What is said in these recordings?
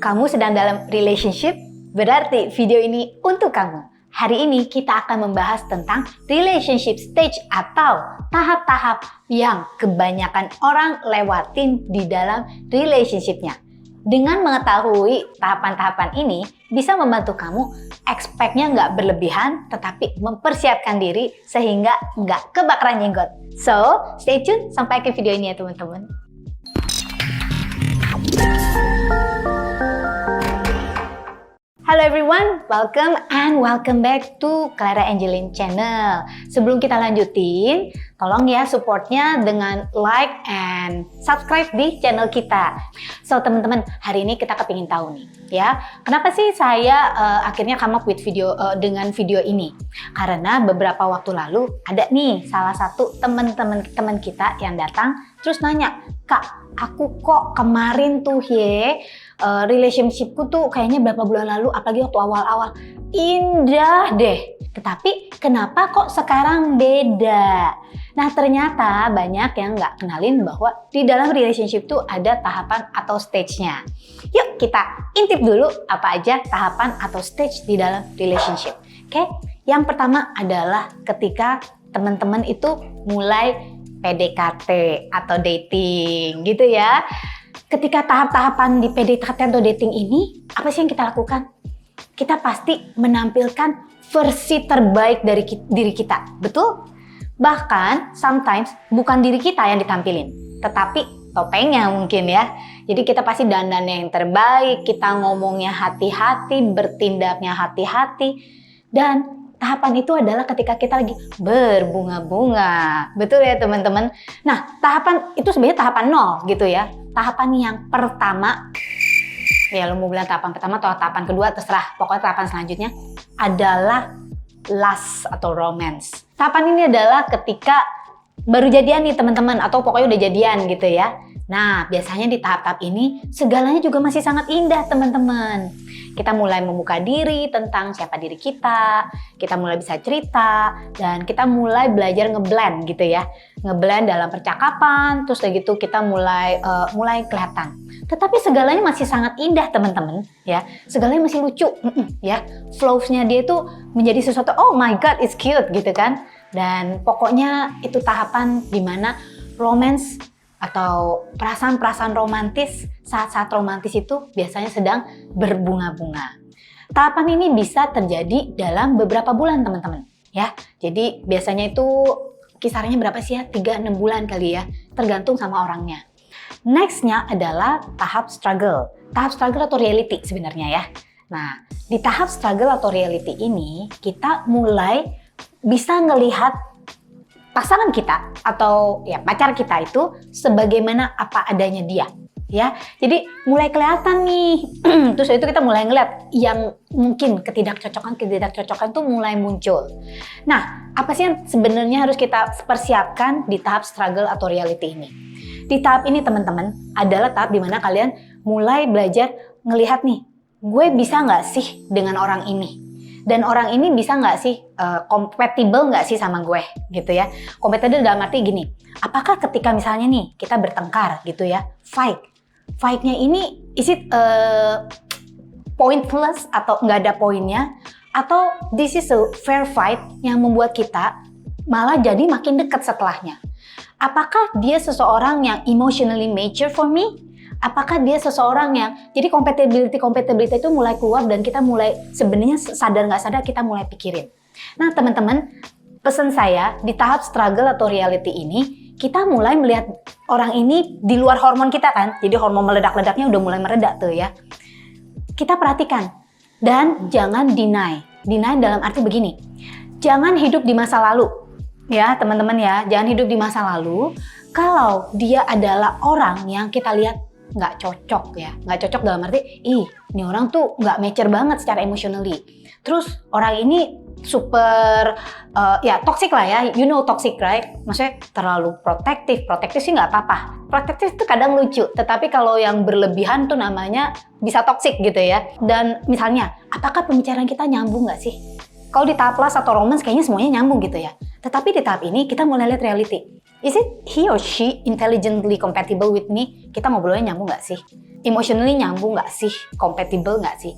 Kamu sedang dalam relationship? Berarti video ini untuk kamu. Hari ini kita akan membahas tentang relationship stage atau tahap-tahap yang kebanyakan orang lewatin di dalam relationshipnya. Dengan mengetahui tahapan-tahapan ini, bisa membantu kamu expect-nya nggak berlebihan, tetapi mempersiapkan diri sehingga nggak kebakaran jenggot. So, stay tune sampai ke video ini ya teman-teman. Halo everyone, welcome back to Clara Angeline Channel. Sebelum kita lanjutin, tolong ya supportnya dengan like and subscribe di channel kita. So teman-teman, hari ini kita kepingin tahu nih ya, kenapa sih saya akhirnya come up with video dengan video ini? Karena beberapa waktu lalu ada nih salah satu teman kita yang datang terus nanya, "Kak, aku kok kemarin tuh relationshipku tuh kayaknya berapa bulan lalu, apalagi waktu awal-awal, indah deh. Tetapi kenapa kok sekarang beda?" Nah ternyata banyak yang nggak kenalin bahwa di dalam relationship tuh ada tahapan atau stage-nya. Yuk kita intip dulu apa aja tahapan atau stage di dalam relationship. Oke? Yang pertama adalah ketika teman-teman itu mulai PDKT atau dating gitu ya. Ketika tahap-tahapan di PDKT atau dating ini, apa sih yang kita lakukan? Kita pasti menampilkan versi terbaik dari diri kita, betul? Bahkan sometimes bukan diri kita yang ditampilin, tetapi topengnya mungkin ya. Jadi kita pasti dandannya yang terbaik, kita ngomongnya hati-hati, bertindaknya hati-hati, dan tahapan itu adalah ketika kita lagi berbunga-bunga. Betul ya teman-teman? Nah, tahapan itu sebenarnya tahapan 0 gitu ya. Tahapan yang pertama, ya lo mau bilang tahapan pertama atau tahapan kedua, terserah. Pokoknya tahapan selanjutnya adalah lust atau romance. Tahapan ini adalah ketika baru jadian nih teman-teman, atau pokoknya udah jadian gitu ya. Nah, biasanya di tahap-tahap ini segalanya juga masih sangat indah teman-teman. Kita mulai membuka diri tentang siapa diri kita mulai bisa cerita, dan kita mulai belajar ngeblend gitu ya. Ngeblend dalam percakapan, terus kayak gitu kita mulai kelihatan. Tetapi segalanya masih sangat indah teman-teman ya. Segalanya masih lucu ya. Flows-nya dia itu menjadi sesuatu, oh my god, it's cute gitu kan. Dan pokoknya itu tahapan dimana romance atau perasaan-perasaan romantis, saat-saat romantis itu biasanya sedang berbunga-bunga. Tahapan ini bisa terjadi dalam beberapa bulan teman-teman ya. Jadi biasanya itu kisarannya berapa sih ya? 3-6 bulan kali ya, tergantung sama orangnya. Next-nya adalah tahap struggle. Tahap struggle atau reality sebenarnya ya. Nah, di tahap struggle atau reality ini kita mulai bisa ngelihat pasangan kita atau ya pacar kita itu sebagaimana apa adanya dia ya. Jadi mulai kelihatan nih terus itu kita mulai ngeliat yang mungkin ketidakcocokan tuh mulai muncul. Nah, apa sih yang sebenarnya harus kita persiapkan di tahap struggle atau reality ini? Di tahap ini teman-teman adalah tahap dimana kalian mulai belajar ngelihat nih, gue bisa nggak sih dengan orang ini? Dan orang ini bisa nggak sih compatible nggak sih sama gue gitu ya. Compatible dalam arti gini, apakah ketika misalnya nih kita bertengkar gitu ya, fight-nya ini is it pointless atau nggak ada poinnya, atau this is a fair fight yang membuat kita malah jadi makin dekat setelahnya. Apakah dia seseorang yang emotionally mature for me? Apakah dia seseorang yang, jadi compatibility itu mulai keluar dan kita mulai sebenarnya sadar nggak sadar kita mulai pikirin. Nah teman-teman, pesan saya di tahap struggle atau reality ini, kita mulai melihat orang ini di luar hormon kita kan, jadi hormon meledak-ledaknya udah mulai meredak tuh ya. Kita perhatikan dan jangan deny dalam arti begini, jangan hidup di masa lalu ya teman-teman ya, jangan hidup di masa lalu kalau dia adalah orang yang kita lihat nggak cocok ya, nggak cocok dalam arti, ini orang tuh nggak mature banget secara emotionally. Terus orang ini super ya toxic lah ya, you know toxic right? Maksudnya terlalu protektif sih nggak apa-apa. Protektif itu kadang lucu, tetapi kalau yang berlebihan tuh namanya bisa toxic gitu ya. Dan misalnya, apakah pembicaraan kita nyambung nggak sih? Kalau di tahap lust atau romance kayaknya semuanya nyambung gitu ya. Tetapi di tahap ini kita mulai lihat reality. Is it he or she intelligently compatible with me? Kita ngobrolnya nyambung nggak sih? Emotionally nyambung nggak sih? Compatible nggak sih?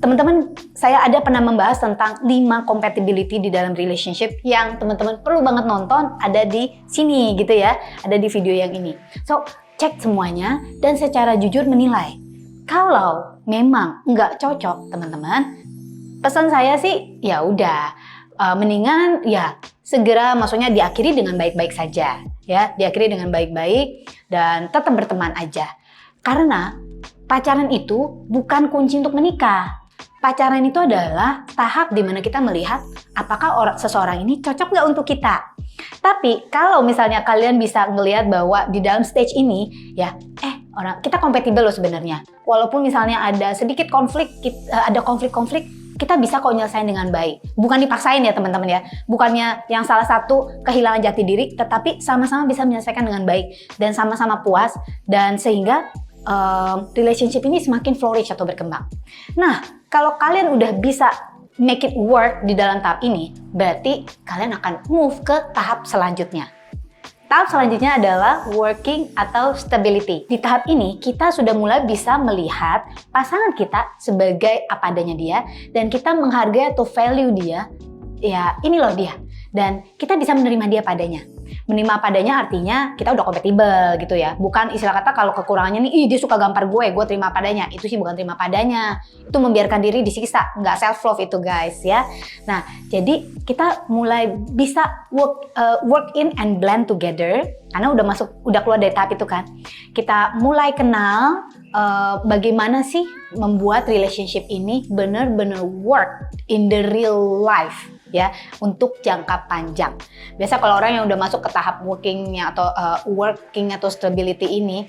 Teman-teman, saya ada pernah membahas tentang 5 compatibility di dalam relationship yang teman-teman perlu banget nonton, ada di sini gitu ya, ada di video yang ini. So, cek semuanya dan secara jujur menilai. Kalau memang nggak cocok, teman-teman, pesan saya sih ya udah, mendingan ya segera, maksudnya diakhiri dengan baik-baik saja, ya, diakhiri dengan baik-baik dan tetap berteman aja. Karena pacaran itu bukan kunci untuk menikah. Pacaran itu adalah tahap dimana kita melihat apakah seseorang ini cocok nggak untuk kita. Tapi kalau misalnya kalian bisa melihat bahwa di dalam stage ini ya, kita kompatibel loh sebenarnya. Walaupun misalnya ada sedikit konflik, ada konflik-konflik, kita bisa kok nyelesain dengan baik. Bukan dipaksain ya teman-teman ya. Bukannya yang salah satu kehilangan jati diri, tetapi sama-sama bisa menyelesaikan dengan baik dan sama-sama puas, dan sehingga relationship ini semakin flourish atau berkembang. Nah, kalau kalian udah bisa make it work di dalam tahap ini, berarti kalian akan move ke tahap selanjutnya. Tahap selanjutnya adalah working atau stability. Di tahap ini, kita sudah mulai bisa melihat pasangan kita sebagai apa adanya dia, dan kita menghargai atau value dia, ya ini loh dia. Dan kita bisa menerima dia padanya. Menerima padanya artinya kita udah kompatibel gitu ya. Bukan istilah kata kalau kekurangannya nih, dia suka gampar gue terima padanya. Itu sih bukan terima padanya. Itu membiarkan diri disiksa, nggak self love itu guys ya. Nah, jadi kita mulai bisa work in and blend together karena udah keluar dari tahap itu kan. Kita mulai kenal bagaimana sih membuat relationship ini benar-benar work in the real life. Ya, untuk jangka panjang. Biasa kalau orang yang udah masuk ke tahap working atau stability ini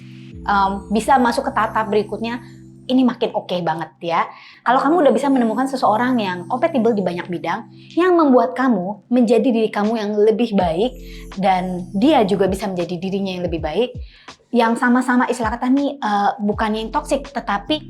bisa masuk ke tahap berikutnya, ini makin oke banget ya. Kalau kamu udah bisa menemukan seseorang yang kompatibel di banyak bidang, yang membuat kamu menjadi diri kamu yang lebih baik, dan dia juga bisa menjadi dirinya yang lebih baik, yang sama-sama istilah kata nih bukan yang toxic, tetapi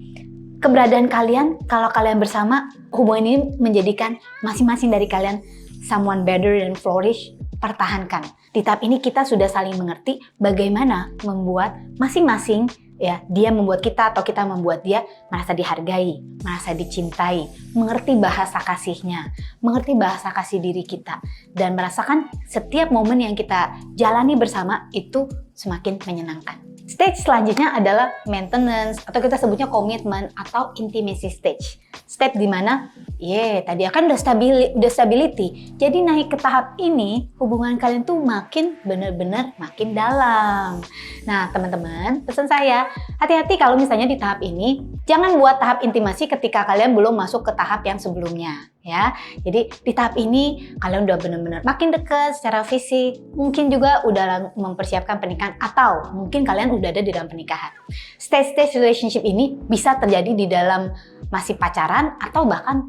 keberadaan kalian, kalau kalian bersama, hubungan ini menjadikan masing-masing dari kalian someone better and flourish, pertahankan. Di tahap ini kita sudah saling mengerti bagaimana membuat masing-masing, ya, dia membuat kita atau kita membuat dia merasa dihargai, merasa dicintai, mengerti bahasa kasihnya, mengerti bahasa kasih diri kita, dan merasakan setiap momen yang kita jalani bersama itu semakin menyenangkan. Stage selanjutnya adalah maintenance atau kita sebutnya komitmen atau intimacy stage. Step dimana, tadi akan udah stability. Jadi naik ke tahap ini, hubungan kalian tuh makin bener-bener makin dalam. Nah teman-teman, pesan saya, hati-hati kalau misalnya di tahap ini, jangan buat tahap intimasi ketika kalian belum masuk ke tahap yang sebelumnya. Ya, jadi di tahap ini kalian udah benar-benar makin dekat secara fisik, mungkin juga udah mempersiapkan pernikahan atau mungkin kalian udah ada di dalam pernikahan. Stage-stage relationship ini bisa terjadi di dalam masih pacaran atau bahkan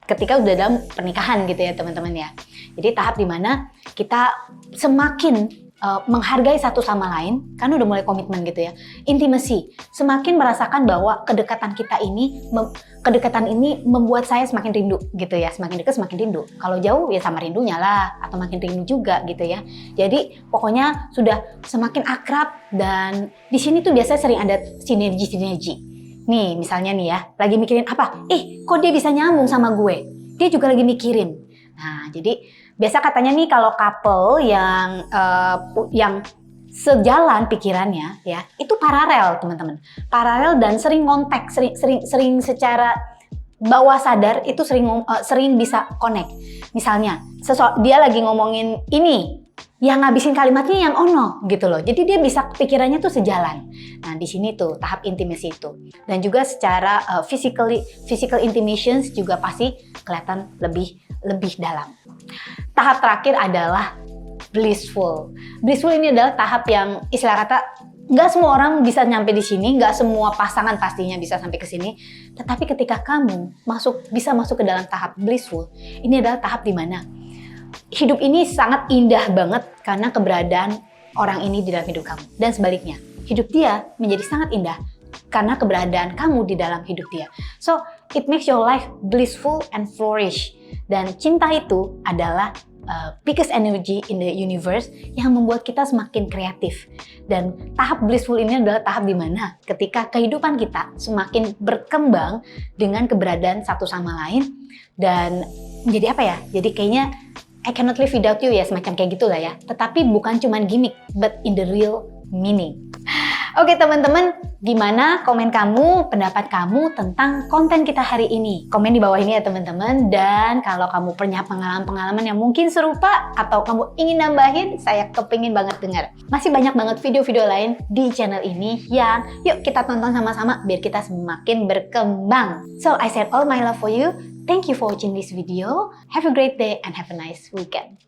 ketika udah dalam pernikahan gitu ya teman-teman ya. Jadi tahap dimana kita semakin menghargai satu sama lain, karena udah mulai komitmen gitu ya. Intimacy, semakin merasakan bahwa kedekatan ini membuat saya semakin rindu gitu ya. Semakin dekat semakin rindu. Kalau jauh ya sama rindunya lah, atau makin rindu juga gitu ya. Jadi pokoknya sudah semakin akrab, dan di sini tuh biasanya sering ada sinergi. Nih misalnya nih ya, lagi mikirin apa? Kok dia bisa nyambung sama gue? Dia juga lagi mikirin. Nah jadi biasa katanya nih kalau couple yang sejalan pikirannya ya, itu paralel teman-teman. Paralel dan sering kontak, sering secara bawah sadar itu sering bisa connect. Misalnya dia lagi ngomongin ini, yang ngabisin kalimatnya yang ono gitu loh. Jadi dia bisa pikirannya tuh sejalan. Nah di sini tuh tahap intimacy itu. Dan juga secara physical intimations juga pasti kelihatan lebih dalam. Tahap terakhir adalah blissful. Blissful ini adalah tahap yang istilah kata nggak semua orang bisa nyampe di sini, nggak semua pasangan pastinya bisa sampai ke sini. Tetapi ketika kamu bisa masuk ke dalam tahap blissful, ini adalah tahap di mana hidup ini sangat indah banget karena keberadaan orang ini di dalam hidup kamu. Dan sebaliknya, hidup dia menjadi sangat indah karena keberadaan kamu di dalam hidup dia. So, it makes your life blissful and flourish. Dan cinta itu adalah biggest energy in the universe yang membuat kita semakin kreatif. Dan tahap blissful ini adalah tahap dimana ketika kehidupan kita semakin berkembang dengan keberadaan satu sama lain dan menjadi apa ya? Jadi kayaknya I cannot live without you ya, semacam kayak gitulah ya. Tetapi bukan cuman gimmick, but in the real meaning. Oke teman-teman, gimana komen kamu, pendapat kamu tentang konten kita hari ini? Komen di bawah ini ya teman-teman. Dan kalau kamu punya pengalaman-pengalaman yang mungkin serupa atau kamu ingin nambahin, saya kepingin banget dengar. Masih banyak banget video-video lain di channel ini yang yuk kita tonton sama-sama biar kita semakin berkembang. So I said all my love for you. Thank you for watching this video. Have a great day and have a nice weekend.